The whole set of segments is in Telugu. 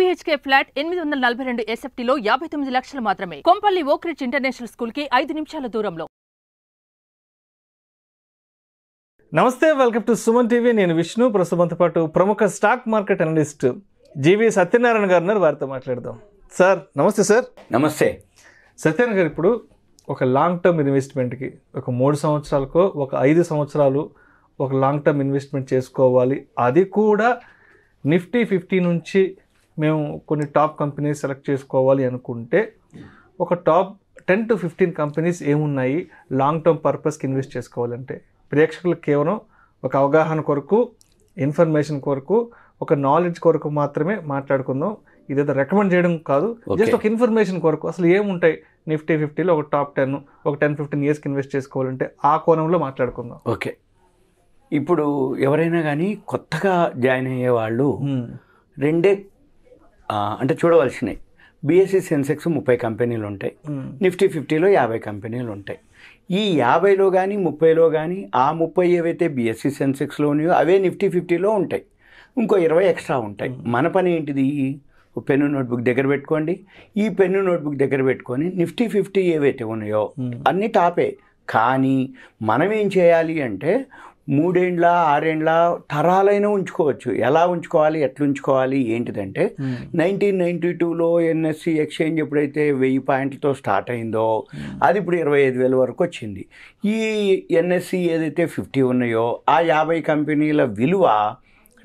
BHK ఫ్లాట్ 842 SFTలో 59 లక్షలు మాత్రమే. కొంపల్లి ఓక్రిడ్జ్ ఇంటర్నేషనల్ స్కూల్ కి 5 నిమిషాల దూరంలో. నమస్తే, వెల్కమ్ టు సుమన్ టీవీ. నేను విష్ణు. ప్రస్తుతంతో పాటు ప్రముఖ స్టాక్ మార్కెట్ అనలిస్ట్ జీవి సత్యనారాయణ గారు ఉన్నారు. వారితో మాట్లాడదాం. సార్ నమస్తే. సార్ నమస్తే. సత్యనారాయణ గారు, ఇప్పుడు ఒక లాంగ్ టర్మ్ ఇన్వెస్ట్మెంట్కి ఒక 3 సంవత్సరాలకో ఒక 5 సంవత్సరాలు ఒక లాంగ్ టర్మ్ ఇన్వెస్ట్మెంట్ చేసుకోవాలి, అది కూడా నిఫ్టీ 50 నుంచి మేము కొన్ని టాప్ కంపెనీస్ సెలెక్ట్ చేసుకోవాలి అనుకుంటే ఒక టాప్ 10 to 15 కంపెనీస్ ఏమున్నాయి లాంగ్ టర్మ్ పర్పస్కి ఇన్వెస్ట్ చేసుకోవాలంటే? ప్రేక్షకులకు కేవలం ఒక అవగాహన కొరకు, ఇన్ఫర్మేషన్ కొరకు, ఒక నాలెడ్జ్ కొరకు మాత్రమే మాట్లాడుకుందాం. ఇదేదో రికమెండ్ చేయడం కాదు, జస్ట్ ఒక ఇన్ఫర్మేషన్ కొరకు. అసలు ఏముంటాయి నిఫ్టీ 50లో ఒక టాప్ 10 ఒక 10-15 ఇయర్స్కి ఇన్వెస్ట్ చేసుకోవాలంటే ఆ కోణంలో మాట్లాడుకుందాం. ఓకే, ఇప్పుడు ఎవరైనా కానీ కొత్తగా జాయిన్ అయ్యే వాళ్ళు రెండే అంటే చూడవలసినవి. BSE సెన్సెక్స్ 30 కంపెనీలు ఉంటాయి, నిఫ్టీ 50లో 50 కంపెనీలు ఉంటాయి. ఈ 50లో కానీ 30లో కానీ ఆ 30 ఏవైతే BSE సెన్సెక్స్లో ఉన్నాయో అవే నిఫ్టీ 50లో ఉంటాయి. ఇంకో 20 ఎక్స్ట్రా ఉంటాయి. మన పని ఏంటిది? పెన్ను నోట్బుక్ దగ్గర పెట్టుకోండి. ఈ పెన్ను నోట్బుక్ దగ్గర పెట్టుకొని నిఫ్టీ 50 ఏవైతే ఉన్నాయో అన్నీ టాపే. కానీ మనం ఏం చేయాలి అంటే 3 ఏండ్ల 6 ఏండ్ల తరాలైనా ఉంచుకోవచ్చు. ఎలా ఉంచుకోవాలి, ఎట్లా ఉంచుకోవాలి ఏంటిదంటే 1992లో NSE ఎక్స్చేంజ్ ఎప్పుడైతే 1000 పాయింట్లతో స్టార్ట్ అయిందో అది ఇప్పుడు 25,000 వరకు వచ్చింది. ఈ NSE ఏదైతే 50 ఉన్నాయో ఆ 50 కంపెనీల విలువ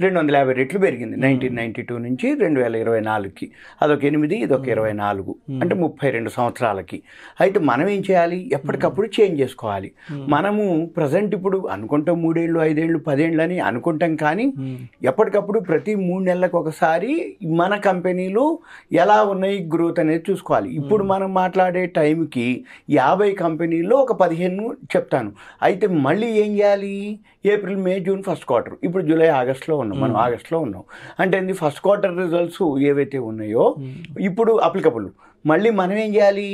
250 రెట్లు పెరిగింది 1992 నుంచి 2024కి. అదొక 8, ఇదొక 24, అంటే 32 సంవత్సరాలకి. అయితే మనం ఏం చేయాలి? ఎప్పటికప్పుడు చేంజ్ చేసుకోవాలి. మనము ప్రజెంట్ ఇప్పుడు అనుకుంటాం 3 ఏళ్ళు 5 ఏళ్ళు 10 ఏళ్ళు అని అనుకుంటాం, కానీ ఎప్పటికప్పుడు ప్రతి 3 నెలలకు ఒకసారి మన కంపెనీలు ఎలా ఉన్నాయి గ్రోత్ అనేది చూసుకోవాలి. ఇప్పుడు మనం మాట్లాడే టైంకి 50 కంపెనీల్లో ఒక 15 చెప్తాను. అయితే మళ్ళీ ఏం చేయాలి? ఏప్రిల్, మే, జూన్ ఫస్ట్ క్వార్టర్. ఇప్పుడు జూలై, ఆగస్టులో ఉన్నాం, మనం ఆగస్టులో ఉన్నాం. అంటే ఫస్ట్ క్వార్టర్ రిజల్ట్స్ ఏవైతే ఉన్నాయో ఇప్పుడు అప్లికబుల్. మళ్ళీ మనం ఏం చేయాలి?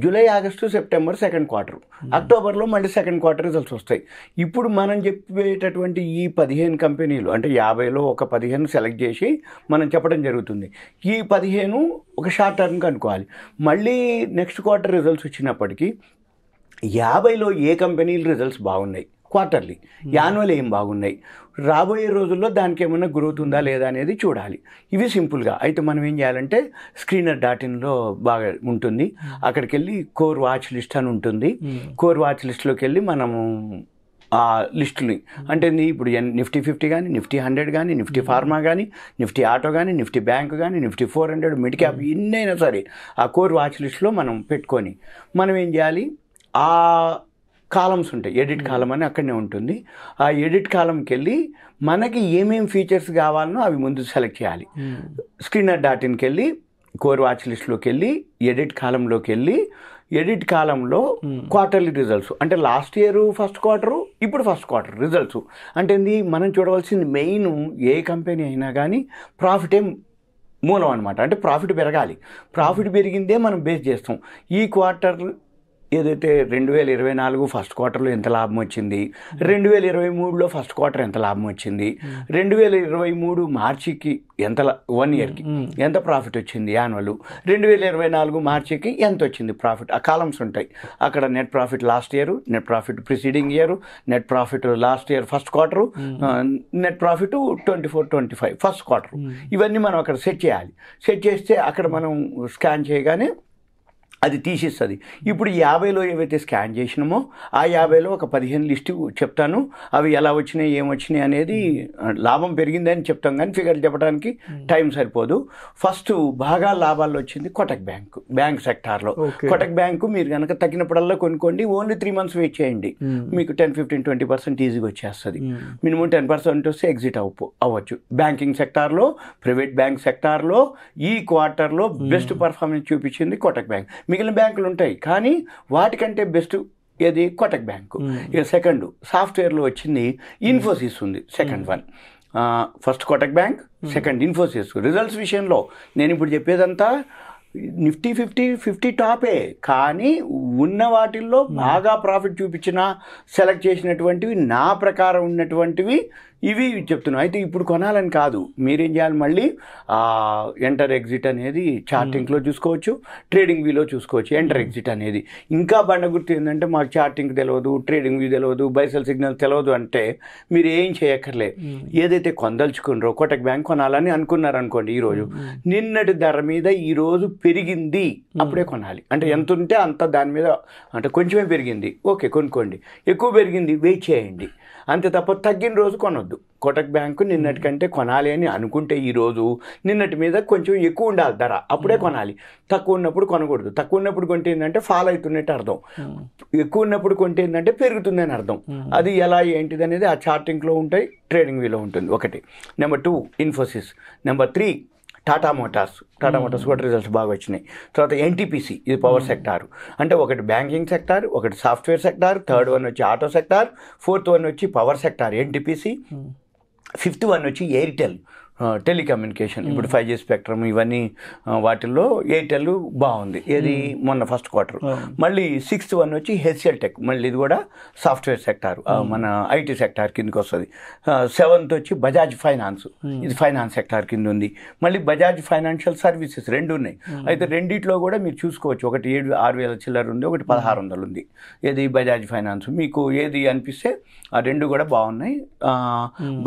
July, August, September second quarter, అక్టోబర్లో మళ్ళీ సెకండ్ క్వార్టర్ రిజల్ట్స్ వస్తాయి. ఇప్పుడు మనం చెప్పేటటువంటి ఈ 15 కంపెనీలు అంటే 50లో ఒక 15 సెలెక్ట్ చేసి మనం చెప్పడం జరుగుతుంది. ఈ 15 ఒక షార్ట్ టర్మ్కి అనుకోవాలి. మళ్ళీ నెక్స్ట్ క్వార్టర్ రిజల్ట్స్ వచ్చినప్పటికీ 50లో ఏ కంపెనీలు రిజల్ట్స్ బాగున్నాయి, క్వార్టర్లీ, యాన్యువల్ ఏం బాగున్నాయి, రాబోయే రోజుల్లో దానికి ఏమన్నా గ్రోత్ ఉందా లేదా అనేది చూడాలి. ఇవి సింపుల్గా. అయితే మనం ఏం చేయాలంటే screener.inలో బాగా ఉంటుంది. అక్కడికి వెళ్ళి కోర్ వాచ్ లిస్ట్ అని ఉంటుంది. కోర్ వాచ్ లిస్ట్లోకి వెళ్ళి మనము ఆ లిస్టుని అంటే ఇప్పుడు నిఫ్టీ 50 కానీ, నిఫ్టీ 100 కానీ, నిఫ్టీ ఫార్మా కానీ, నిఫ్టీ ఆటో కానీ, నిఫ్టీ బ్యాంక్ కానీ, నిఫ్టీ 400, మిడ్ క్యాప్, ఎన్నైనా సరే ఆ కోర్ వాచ్ లిస్ట్లో మనం పెట్టుకొని మనం ఏం చేయాలి? ఆ కాలమ్స్ ఉంటాయి, ఎడిట్ కాలం అని అక్కడనే ఉంటుంది. ఆ ఎడిట్ కాలంకి వెళ్ళి మనకి ఏమేమి ఫీచర్స్ కావాలనో అవి ముందు సెలెక్ట్ చేయాలి. screener.inకి వెళ్ళి కోర్ వాచ్ లిస్ట్లోకి వెళ్ళి ఎడిట్ కాలంలోకి వెళ్ళి ఎడిట్ కాలంలో క్వార్టర్లీ రిజల్ట్స్ అంటే లాస్ట్ ఇయర్ ఫస్ట్ క్వార్టరు, ఇప్పుడు ఫస్ట్ క్వార్టర్ రిజల్ట్స్ అంటే మనం చూడవలసింది మెయిన్ ఏ కంపెనీ అయినా కానీ ప్రాఫిటే మూలం అనమాట. అంటే ప్రాఫిట్ పెరగాలి. ప్రాఫిట్ పెరిగిందే మనం బేస్ చేస్తాం. ఈ క్వార్టర్ ఏదైతే 2024 ఫస్ట్ క్వార్టర్లో ఎంత లాభం వచ్చింది, 2023లో ఫస్ట్ క్వార్టర్ ఎంత లాభం వచ్చింది, 2023 మార్చికి ఎంత 1 ఇయర్కి ఎంత ప్రాఫిట్ వచ్చింది యాన్యువల్, 2024 మార్చికి ఎంత వచ్చింది ప్రాఫిట్, ఆ కాలమ్స్ ఉంటాయి. అక్కడ net profit last year, net profit preceding year, net profit last year first quarter, net profit 24-25 first quarter. ఇవన్నీ మనం అక్కడ సెట్ చేయాలి. సెట్ చేస్తే అక్కడ మనం స్కాన్ చేయగానే అది తీసిస్తుంది. ఇప్పుడు 50లో ఏవైతే స్కాన్ చేసినామో ఆ 50లో ఒక 15 లిస్టు చెప్తాను. అవి ఎలా వచ్చినాయి, ఏమొచ్చినాయి అనేది, లాభం పెరిగిందని చెప్తాం కానీ ఫిగర్ చెప్పడానికి టైం సరిపోదు. ఫస్ట్ బాగా లాభాల్లో వచ్చింది కోటక్ బ్యాంకు, బ్యాంక్ సెక్టార్లో. కోటక్ బ్యాంకు మీరు కనుక తగ్గినప్పుడల్లా కొనుక్కోండి. ఓన్లీ 3 months వెయిట్ చేయండి, మీకు 10-15-20% ఈజీగా వచ్చేస్తుంది. మినిమం 10% వస్తే ఎగ్జిట్ అవ్వచ్చు. బ్యాంకింగ్ సెక్టార్లో, ప్రైవేట్ బ్యాంక్ సెక్టార్లో ఈ క్వార్టర్లో బెస్ట్ పర్ఫార్మెన్స్ చూపించింది కోటక్ బ్యాంక్. మిగిలిన బ్యాంకులు ఉంటాయి కానీ వాటికంటే బెస్ట్ ఏది? కోటక్ బ్యాంకు. ఇక సెకండ్ సాఫ్ట్వేర్లో వచ్చింది ఇన్ఫోసిస్ ఉంది, second one. First Kotak bank, second Infosys. Results విషయంలో నేను ఇప్పుడు చెప్పేదంతా నిఫ్టీ 50 టాపే, కానీ ఉన్న వాటిల్లో బాగా ప్రాఫిట్ చూపించిన సెలెక్ట్ చేసినటువంటివి నా ప్రకారం ఉన్నటువంటివి ఇవి చెప్తున్నాం. అయితే ఇప్పుడు కొనాలని కాదు, మీరేం చేయాలి, మళ్ళీ ఎంటర్ ఎగ్జిట్ అనేది చార్టింగ్లో చూసుకోవచ్చు, ట్రేడింగ్ వ్యూలో చూసుకోవచ్చు. ఎంటర్ ఎగ్జిట్ అనేది ఇంకా బండ గుర్తు ఏంటంటే మాకు చార్టింగ్ తెలియదు, ట్రేడింగ్ వ్యూ తెలియదు, బైసెల్ సిగ్నల్ తెలియదు అంటే మీరు ఏం చేయక్కర్లే. ఏదైతే కొనదలుచుకున్నారో కోటక్ బ్యాంక్ కొనాలని అనుకున్నారు అనుకోండి, ఈరోజు నిన్నటి ధర మీద ఈరోజు పెరిగింది అప్పుడే కొనాలి. అంటే ఎంత ఉంటే అంత దాని మీద, అంటే కొంచెమే పెరిగింది ఓకే కొనుక్కోండి, ఎక్కువ పెరిగింది వెయిట్ చేయండి అంతే తప్ప తగ్గిన రోజు కొనొద్దు. కోటక్ బ్యాంకు నిన్నటి కంటే కొనాలి అని అనుకుంటే ఈరోజు నిన్నటి మీద కొంచెం ఎక్కువ ఉండాలి ధర, అప్పుడే కొనాలి. తక్కువ ఉన్నప్పుడు కొనకూడదు. తక్కువ ఉన్నప్పుడు కొంటే ఏంటంటే ఫాలో అవుతున్నట్టు అర్థం, ఎక్కువ ఉన్నప్పుడు కొంటే ఏంటంటే పెరుగుతుందని అర్థం. అది ఎలా ఏంటిది అనేది ఆ చార్టింగ్లో ఉంటాయి, ట్రేడింగ్ వ్యూలో ఉంటుంది. ఒకటి. Number 2 Infosys. Number 3 Tata Motors కూడా రిజల్ట్స్ బాగా వచ్చినాయి. తర్వాత ఎన్టీపీసీ, ఇది పవర్ సెక్టార్. అంటే ఒకటి బ్యాంకింగ్ సెక్టార్, ఒకటి సాఫ్ట్వేర్ సెక్టార్, థర్డ్ వన్ వచ్చి ఆటో సెక్టార్, ఫోర్త్ వన్ వచ్చి power sector NTPC, fifth one వచ్చి ఎయిర్టెల్ టెలికమ్యూనికేషన్. ఇప్పుడు 5G స్పెక్ట్రమ్ ఇవన్నీ వాటిల్లో ఎయిర్టెల్ బాగుంది, ఏది మొన్న ఫస్ట్ క్వార్టర్. మళ్ళీ 6th వన్ వచ్చి హెచ్సిఎల్ టెక్, మళ్ళీ ఇది కూడా సాఫ్ట్వేర్ సెక్టార్, మన ఐటీ సెక్టార్ కిందకి వస్తుంది. 7th వచ్చి బజాజ్ ఫైనాన్స్, ఇది ఫైనాన్స్ సెక్టార్ కింద ఉంది. మళ్ళీ బజాజ్ ఫైనాన్షియల్ సర్వీసెస్ 2 ఉన్నాయి. అయితే రెండిట్లో కూడా మీరు చూసుకోవచ్చు, ఒకటి 6,000 చిల్లర ఉంది, ఒకటి 1,600 ఉంది. ఏది బజాజ్ ఫైనాన్స్, మీకు ఏది అనిపిస్తే ఆ 2 కూడా బాగున్నాయి.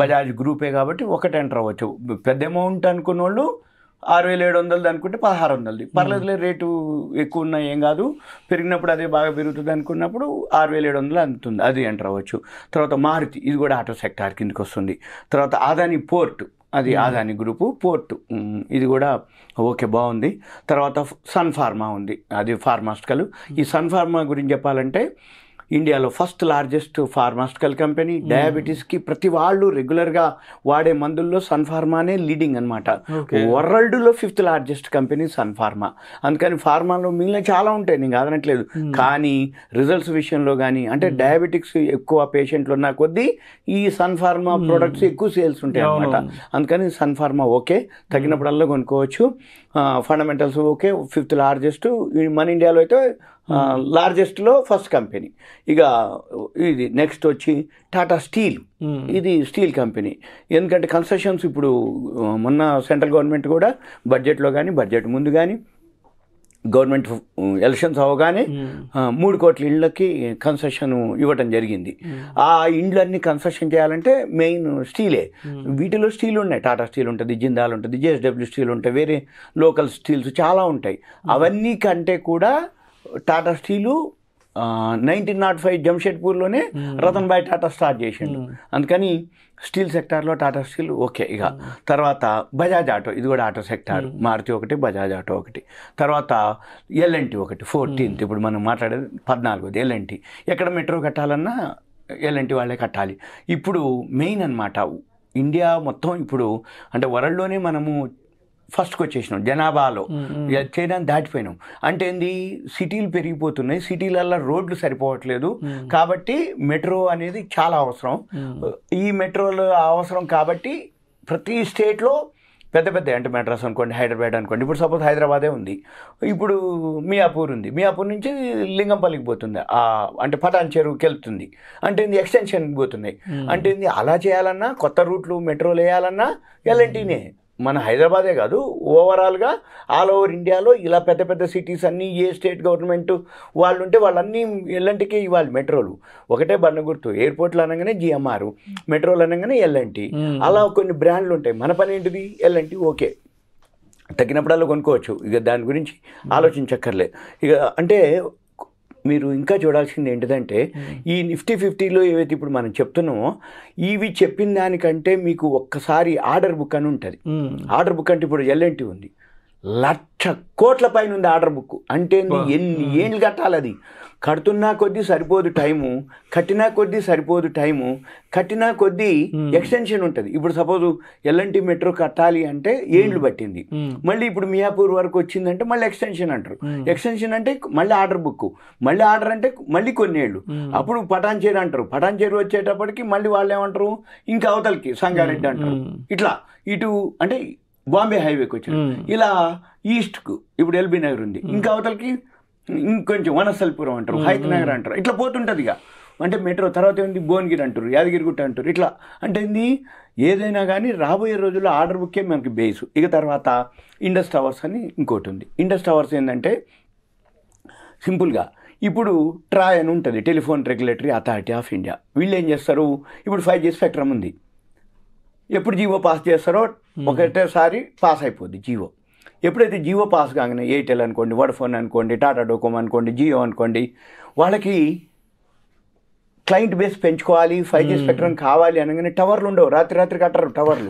బజాజ్ గ్రూపే కాబట్టి ఒకటి ఎంటర్ అవ్వచ్చు. పెద్ద అమౌంట్ అనుకున్న వాళ్ళు 6,700 అనుకుంటే 1,600 పర్లేదులే, రేటు ఎక్కువ ఉన్నాయి ఏం కాదు, పెరిగినప్పుడు అదే బాగా పెరుగుతుంది అనుకున్నప్పుడు 6,700 అందుతుంది, అది ఎంటర్ అవ్వచ్చు. తర్వాత మారుతి, ఇది కూడా ఆటో సెక్టార్ కిందకి వస్తుంది. తర్వాత అదాని పోర్ట్, అది అదాని గ్రూపు పోర్టు, ఇది కూడా ఓకే బాగుంది. తర్వాత సన్ ఫార్మా ఉంది, అది ఫార్మాస్టికల్. ఈ సన్ ఫార్మా గురించి చెప్పాలంటే ఇండియాలో ఫస్ట్ లార్జెస్ట్ ఫార్మాస్టికల్ కంపెనీ. డయాబెటీస్కి ప్రతి వాళ్ళు రెగ్యులర్గా వాడే మందుల్లో సన్ ఫార్మానే లీడింగ్ అనమాట. వరల్డ్లో 5th largest company sun pharma. అందుకని ఫార్మాలో మిగిలిన చాలా ఉంటాయి, నేను కాదనట్లేదు, కానీ రిజల్ట్స్ విషయంలో కానీ, అంటే డయాబెటిక్స్ ఎక్కువ పేషెంట్లు ఉన్న కొద్దీ ఈ సన్ ఫార్మా ప్రోడక్ట్స్ ఎక్కువ సేల్స్ ఉంటాయి అనమాట. అందుకని సన్ ఫార్మా ఓకే, తగ్గినప్పుడల్లా కొనుక్కోవచ్చు. Fundamentals okay, 5th largest. మన ఇండియాలో అయితే లార్జెస్ట్లో ఫస్ట్ కంపెనీ. ఇక ఇది నెక్స్ట్ వచ్చి టాటా స్టీల్, ఇది స్టీల్ కంపెనీ. ఎందుకంటే కన్సెషన్స్ ఇప్పుడు మొన్న సెంట్రల్ గవర్నమెంట్ కూడా బడ్జెట్లో కానీ బడ్జెట్ ముందు కానీ గవర్నమెంట్ ఎలక్షన్స్ అవగానే 3 కోట్ల ఇళ్ళకి కన్సెషన్ ఇవ్వటం జరిగింది. ఆ ఇండ్లన్నీ కన్సెషన్ చేయాలంటే మెయిన్ స్టీలే. వీటిలో స్టీల్ ఉన్నాయి, టాటా స్టీల్ ఉంటుంది, జిందాల్ ఉంటుంది, జేఎస్డబ్ల్యూ స్టీల్ ఉంటాయి, వేరే లోకల్ స్టీల్స్ చాలా ఉంటాయి. అవన్నీ కంటే కూడా టాటా స్టీలు 1905 జంషెడ్పూర్లోనే రతన్ భాయ్ టాటా స్టార్ట్ చేసిండు. అందుకని స్టీల్ సెక్టార్లో టాటా స్టీల్ ఓకే. ఇక తర్వాత బజాజ్ ఆటో, ఇది కూడా ఆటో సెక్టార్. మారుతి ఒకటి, బజాజ్ ఆటో ఒకటి. తర్వాత ఎల్ఎన్టీ ఒకటి, 14th, ఇప్పుడు మనం మాట్లాడేది 14th ఎల్ఎన్టీ. ఎక్కడ మెట్రో కట్టాలన్నా ఎల్ఎన్టీ వాళ్ళే కట్టాలి. ఇప్పుడు మెయిన్ అనమాట ఇండియా మొత్తం. ఇప్పుడు అంటే వరల్డ్లోనే మనము ఫస్ట్కి వచ్చేసినాం జనాభాలో, చైనాని దాటిపోయినాం. అంటే ఏంది, సిటీలు పెరిగిపోతున్నాయి, సిటీలల్లో రోడ్లు సరిపోవట్లేదు, కాబట్టి మెట్రో అనేది చాలా అవసరం. ఈ మెట్రోలు అవసరం కాబట్టి ప్రతి స్టేట్లో పెద్ద పెద్ద, అంటే మెడ్రాస్ అనుకోండి, హైదరాబాద్ అనుకోండి, ఇప్పుడు సపోజ్ హైదరాబాదే ఉంది, ఇప్పుడు మియాపూర్ ఉంది, మియాపూర్ నుంచి లింగంపల్లికి పోతుంది, అంటే పటాన్ చెరువుకి వెళ్తుంది, అంటే ఎక్స్టెన్షన్కి పోతున్నాయి. అంటే అలా చేయాలన్నా, కొత్త రూట్లు మెట్రోలు వేయాలన్నా ఎల్ఎన్టీనే. మన హైదరాబాదే కాదు, ఓవరాల్గా ఆల్ ఓవర్ ఇండియాలో ఇలా పెద్ద పెద్ద సిటీస్ అన్నీ ఏ స్టేట్ గవర్నమెంట్ వాళ్ళు ఉంటే వాళ్ళన్నీ ఎల్ఎన్టీకే ఇవ్వాలి మెట్రోలు. ఒకటే బండ గుర్తు, ఎయిర్పోర్ట్లు అనగానే జిఎంఆర్, మెట్రోలు అనగానే ఎల్ఎన్టీ, అలా కొన్ని బ్రాండ్లు ఉంటాయి. మన పని ఏంటిది, ఎల్ఎన్టీ ఓకే, తగ్గినప్పుడల్లా కొనుక్కోవచ్చు, ఇక దాని గురించి ఆలోచించక్కర్లేదు. ఇక అంటే మీరు ఇంకా చూడాల్సింది ఏంటిదంటే ఈ నిఫ్టీ 50లో ఏవైతే ఇప్పుడు మనం చెప్తున్నామో ఇవి చెప్పిన దానికంటే మీకు ఒక్కసారి ఆర్డర్ బుక్ అని ఉంటుంది. ఆర్డర్ బుక్ అంటే ఇప్పుడు ఎల్ఎన్టీ ఉంది, 1,00,000 కోట్ల పైన ఉంది ఆర్డర్ బుక్. అంటే ఎన్ని ఏళ్ళు కట్టాలి, అది కడుతున్నా కొద్దీ సరిపోదు టైము, కట్టినా కొద్దీ సరిపోదు టైము, కట్టినా కొద్దీ ఎక్స్టెన్షన్ ఉంటుంది. ఇప్పుడు సపోజ్ ఎల్ఎన్టీ మెట్రో కట్టాలి అంటే ఏళ్ళు పట్టింది, మళ్ళీ ఇప్పుడు మియాపూర్ వరకు వచ్చిందంటే మళ్ళీ ఎక్స్టెన్షన్ అంటారు. ఎక్స్టెన్షన్ అంటే మళ్ళీ ఆర్డర్ బుక్, మళ్ళీ ఆర్డర్ అంటే మళ్ళీ కొన్ని ఏళ్ళు, అప్పుడు పటాన్చేరు అంటారు. పటాన్చేరు వచ్చేటప్పటికి మళ్ళీ వాళ్ళు ఏమంటారు, ఇంకా అవతలకి సంగారెడ్డి అంటారు. ఇట్లా ఇటు అంటే బాంబే హైవేకి వచ్చింది, ఇలా ఈస్ట్కు ఇప్పుడు ఎల్బీ నగర్ ఉంది, ఇంకా అవతలకి ఇంకొంచెం వనస్థలిపురం అంటారు, హైత్ నగర్ అంటారు, ఇట్లా పోతుంటుంది. ఇక అంటే మెట్రో తర్వాత ఏంది భువనగిరి అంటారు, యాదగిరిగుట్ట అంటారు, ఇట్లా అంటే ఏంది ఏదైనా కానీ రాబోయే రోజుల్లో ఆర్డర్ బుక్కే మనకి బేసు. ఇక తర్వాత ఇండస్ టవర్స్ అని ఇంకోటి ఉంది. ఇండస్ టవర్స్ ఏంటంటే సింపుల్గా ఇప్పుడు ట్రాయ్ అని ఉంటుంది, telephone regulatory authority of India. వీళ్ళు ఏం చేస్తారు, ఇప్పుడు 5G స్పెక్ట్రమ్ ఉంది, ఎప్పుడు జియో పాస్ చేస్తారో ఒకటేసారి పాస్ అయిపోద్ది జియో. ఎప్పుడైతే జియో పాస్ కాగానే ఎయిర్టెల్ అనుకోండి, వోడాఫోన్ అనుకోండి, టాటా డోకోమో అనుకోండి, జియో అనుకోండి, వాళ్ళకి క్లయింట్ బేస్ పెంచుకోవాలి, 5G స్పెక్ట్రమ్ కావాలి అనగానే టవర్లు ఉండవు, రాత్రి కట్టరు టవర్లు.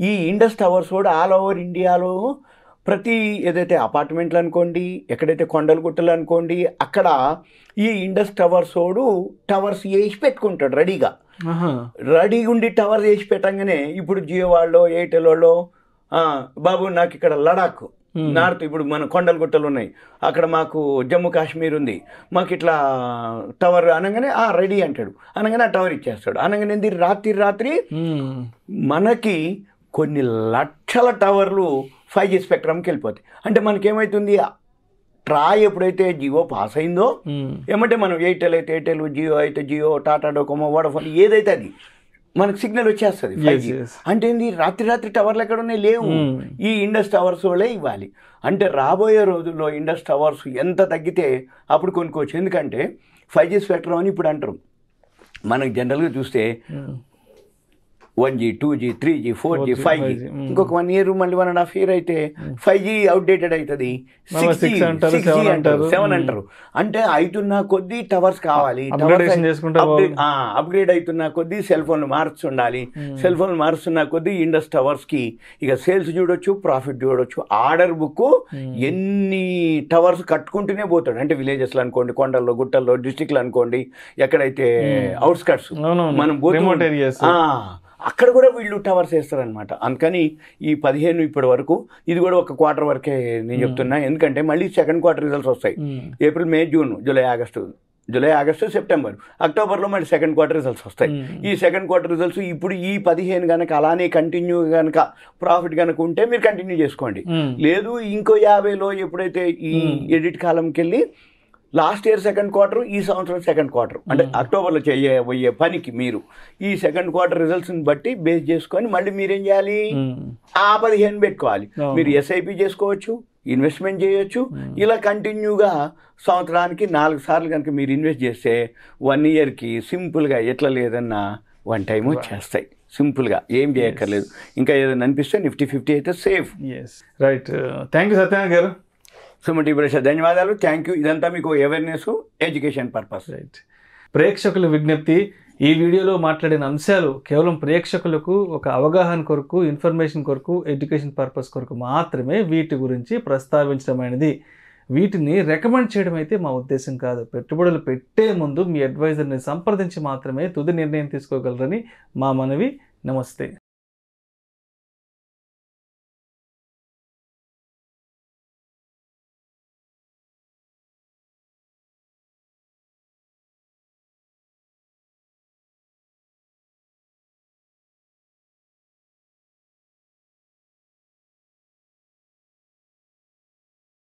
ఈ ఇండస్ టవర్స్ కూడా ఆల్ ఓవర్ ఇండియాలో ప్రతి ఏదైతే అపార్ట్మెంట్లు అనుకోండి, ఎక్కడైతే కొండలు గుట్టలు అనుకోండి, అక్కడ ఈ ఇండస్ టవర్స్ టవర్స్ వేసి పెట్టుకుంటాడు రెడీగా ఉండి టవర్స్ వేసి పెట్టంగానే ఇప్పుడు జియో వాళ్ళు ఎయిర్టెల్ వాళ్ళు బాబు నాకు ఇక్కడ లడాక్ నార్త్, ఇప్పుడు మన కొండలు గుట్టలు ఉన్నాయి, అక్కడ మాకు జమ్మూ కాశ్మీర్ ఉంది, మాకు ఇట్లా టవర్ అనగానే రెడీ అంటాడు, అనగానే ఆ టవర్ ఇచ్చేస్తాడు. అనగానే రాత్రి మనకి కొన్ని లక్షల టవర్లు 5G స్పెక్ట్రమ్కి వెళ్ళిపోతాయి. అంటే మనకేమవుతుంది, ట్రాయ్ ఎప్పుడైతే జియో పాస్ అయిందో ఏమంటే మనం ఎయిర్టెల్ అయితే ఎయిర్టెల్, జియో అయితే జియో, టాటా డోకోమో, వోడాఫోన్ ఏదైతే అది మనకు సిగ్నల్ వచ్చేస్తుంది 5G. అంటే ఏంది రాత్రి టవర్లు ఎక్కడ ఉన్నాయి, లేవు, ఈ ఇండస్ టవర్స్ వాళ్ళే ఇవ్వాలి. అంటే రాబోయే రోజుల్లో ఇండస్ టవర్స్ ఎంత తగ్గితే అప్పుడు కొనుక్కోవచ్చు. ఎందుకంటే 5G స్పెక్ట్రమ్ అని ఇప్పుడు అంటారు, మనకు జనరల్గా చూస్తే 1G, 2G, 3G, 4G, 5G, ఇంకొక 1 year మళ్ళీ 1.5 years అయితే 5G అవుట్డేటెడ్ అవుతుంది, 6G అంటారు, 7 అంటారు. అంటే అవుతున్న కొద్దీ టవర్స్ కావాలి, అప్గ్రేడ్ అవుతున్న కొద్దీ సెల్ ఫోన్లు మారుస్తుండాలి, సెల్ ఫోన్లు మారుస్తున్న కొద్దీ ఇండస్ టవర్స్కి ఇక సేల్స్ చూడొచ్చు, ప్రాఫిట్ చూడొచ్చు. ఆర్డర్ బుక్ ఎన్ని టవర్స్ కట్టుకుంటూనే పోతాడు. అంటే విలేజెస్లో అనుకోండి, కొండల్లో గుట్టల్లో, డిస్ట్రిక్ట్లో అనుకోండి, ఎక్కడైతే అవుట్స్కట్స్ మనం అక్కడ కూడా వీళ్ళు టవర్స్ వేస్తారనమాట. అందుకని ఈ 15 ఇప్పటి వరకు ఇది కూడా ఒక క్వార్టర్ వరకే నేను చెప్తున్నా. ఎందుకంటే మళ్ళీ సెకండ్ క్వార్టర్ రిజల్ట్స్ వస్తాయి, ఏప్రిల్, మే, జూన్, జూలై, ఆగస్టు, సెప్టెంబర్, అక్టోబర్లో మళ్ళీ సెకండ్ క్వార్టర్ రిజల్ట్స్ వస్తాయి. ఈ సెకండ్ క్వార్టర్ రిజల్ట్స్ ఇప్పుడు ఈ 15 కనుక అలానే కంటిన్యూ కనుక ప్రాఫిట్ కనుక ఉంటే మీరు కంటిన్యూ చేసుకోండి. లేదు ఇంకో 50లో ఎప్పుడైతే ఈ ఎడిట్ కాలంకి వెళ్ళి లాస్ట్ ఇయర్ సెకండ్ క్వార్టర్, ఈ సంవత్సరం సెకండ్ క్వార్టర్, అంటే అక్టోబర్లో చేయబోయే పనికి మీరు ఈ సెకండ్ క్వార్టర్ రిజల్ట్స్ని బట్టి బేస్ చేసుకొని మళ్ళీ మీరేం చేయాలి, ఆ 15 పెట్టుకోవాలి. మీరు SIP చేసుకోవచ్చు, ఇన్వెస్ట్మెంట్ చేయొచ్చు. ఇలా కంటిన్యూగా సంవత్సరానికి 4 సార్లు కనుక మీరు ఇన్వెస్ట్ చేస్తే 1 yearకి సింపుల్గా ఎట్లా లేదన్నా 1 time వచ్చేస్తాయి. సింపుల్గా ఏం చేయక్కర్లేదు. ఇంకా ఏదైనా అనిపిస్తే Nifty 50 అయితే safe. Right, thank you Satyanarayana గారు. సుమన్ టీవీ ప్రేక్షకులకు ధన్యవాదాలు. Thank you. ఇదంతా మీకు అవేర్నెస్, ఎడ్యుకేషన్ పర్పస్. రైట్, ప్రేక్షకుల విజ్ఞప్తి, ఈ వీడియోలో మాట్లాడిన అంశాలు కేవలం ప్రేక్షకులకు ఒక అవగాహన కొరకు, ఇన్ఫర్మేషన్ కొరకు, ఎడ్యుకేషన్ పర్పస్ కొరకు మాత్రమే వీటి గురించి ప్రస్తావించడమైనది. వీటిని రికమెండ్ చేయడం అయితే మా ఉద్దేశం కాదు. పెట్టుబడులు పెట్టే ముందు మీ అడ్వైజర్ని సంప్రదించి మాత్రమే తుది నిర్ణయం తీసుకోగలరని మా మనవి. నమస్తే.